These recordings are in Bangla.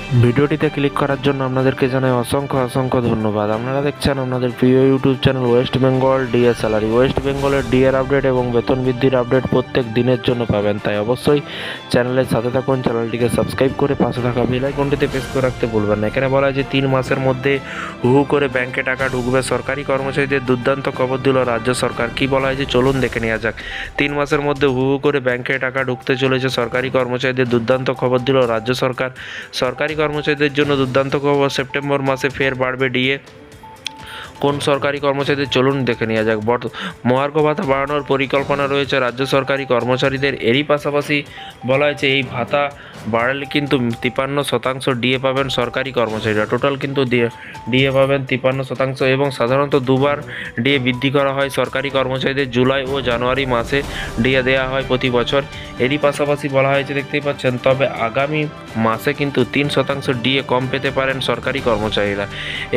ভিডিওটিতে ক্লিক করার জন্য আপনাদেরকে জানাই অসংখ্য ধন্যবাদ। আপনারা দেখছেন আপনাদের প্রিয় YouTube channel West Bengal DA salary. West বেঙ্গলের ডিএর আপডেট এবং বেতন বৃদ্ধির আপডেট প্রত্যেক দিনের জন্য পাবেন, তাই অবশ্যই চ্যানেলের সাথে থাকুন। চ্যানেলটিকে সাবস্ক্রাইব করে পাশে থাকা বেল আইকনটিতে প্রেস করে রাখতে ভুলবেন না। এখানে বলা হয় যে 3 মাসের মধ্যে হু করে ব্যাংকে টাকা ঢুকবে, সরকারি কর্মচারীদের দুর্দান্ত খবর দিল রাজ্য সরকার। কি বলা হয়েছে চলুন দেখে নেওয়া যাক। 3 মাসের মধ্যে হু করে ব্যাংকে টাকা ঢুকতে চলেছে, সরকারি কর্মচারীদের দুর্দান্ত খবর দিল রাজ্য সরকার। সরকারি কর্মচারীদের জন্য দুর্দান্ত খবর, সেপ্টেম্বর মাসে ফের বাড়বে ডিএ। কোন সরকারি কর্মচারীদের চলুন দেখে নেওয়া যাক। মহার্ঘ ভাতা বাড়ানোর পরিকল্পনা রয়েছে রাজ্য সরকারি কর্মচারীদের। এরই পাশাপাশি বলা হয়েছে এই ভাতা বাড়ালে কিন্তু 53% ডিএ পাবেন সরকারি কর্মচারীরা। টোটাল কিন্তু ডিএ পাবেন 53%, এবং সাধারণত দুবার ডিএ বৃদ্ধি করা হয় সরকারি কর্মচারীদের। জুলাই ও জানুয়ারি মাসে ডিএ দেওয়া হয় প্রতি বছর। এরই পাশাপাশি বলা হয়েছে দেখতেই পাচ্ছেন, তবে আগামী মাসে কিন্তু 3% ডিএ কম পেতে পারেন সরকারি কর্মচারীরা।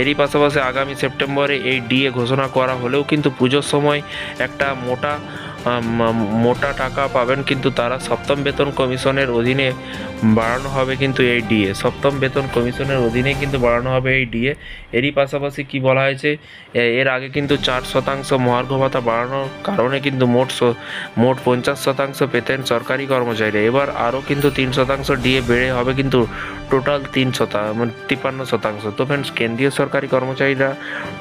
এরই পাশাপাশি আগামী সেপ্টেম্বরে এই ডিএ ঘোষণা করা হলেও কিন্তু পুজোর সময় একটা মোটা টাকা পাবেন কিন্তু তারা। সপ্তম বেতন কমিশনের অধীনে বাড়ানো হবে কিন্তু এই ডিএ। সপ্তম বেতন কমিশনের অধীনে কিন্তু বাড়ানো হবে এই ডিএ। এরই পাশাপাশি কি বলা হয়েছে, এর আগে কিন্তু 4% মহার্ঘ ভাতা বাড়ানোর কারণে কিন্তু মোট 50% পেতেন সরকারি কর্মচারীরা। এবার আরও কিন্তু 3% ডিএ বেড়ে হবে কিন্তু টোটাল 53%। তো ফ্রেন্ডস, কেন্দ্রীয় সরকারি কর্মচারীরা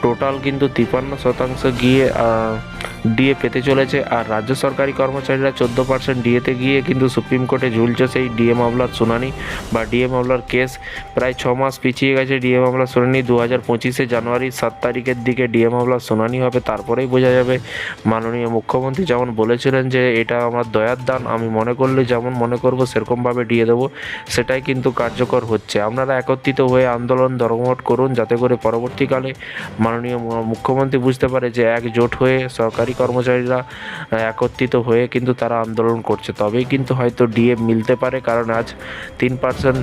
টোটাল কিন্তু 53% গিয়ে ডিএ পেতে চলেছে, আর রাজ্য সরকারি কর্মচারীরা 14% ডিএতে গিয়ে কিন্তু সুপ্রিম কোর্টে ঝুলছে সেই ডিএ মামলার শুনানি বা ডিএ মামলার কেস। প্রায় 6 মাস পিছিয়ে গেছে ডিএ মামলার শুনানি। 2025 জানুয়ারির 7 তারিখের দিকে ডিএ মামলার শুনানি হবে, তারপরেই বোঝা যাবে। মাননীয় মুখ্যমন্ত্রী যেমন বলেছিলেন যে এটা আমার দয়ার দান, আমি মনে করলে যেমন মনে করব সেরকমভাবে ডিএ দেবো, সেটাই কিন্তু কার্যকর হচ্ছে। আপনারা একত্রিত হয়ে আন্দোলন ধর্মঘট করুন, যাতে করে পরবর্তীকালে মাননীয় মুখ্যমন্ত্রী বুঝতে পারে যে একজোট হয়ে সরকারি কর্মচারীরা একত্রিত হয়ে কিন্তু তারা আন্দোলন করছে, তবেই কিন্তু হয়তো ডিএ মিলতে পারে। কারণ আজ 3%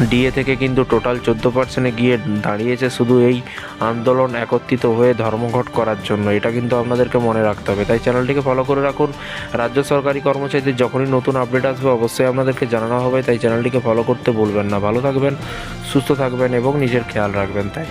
ডিএ থেকে কিন্তু টোটাল 14% গিয়ে দাঁড়িয়েছে শুধু এই আন্দোলন একত্রিত হয়ে ধর্মঘট করার জন্য। এটা কিন্তু আপনাদেরকে মনে রাখতে হবে, তাই চ্যানেলটিকে ফলো করে রাখুন। রাজ্য সরকারি কর্মচারীদের যখনই নতুন আপডেট আসবে অবশ্যই আপনাদেরকে জানানো হবে, তাই চ্যানেলটিকে ফলো করতে ভুলবেন না। ভালো থাকবেন, সুস্থ থাকবেন এবং নিজের খেয়াল রাখবেন। তাই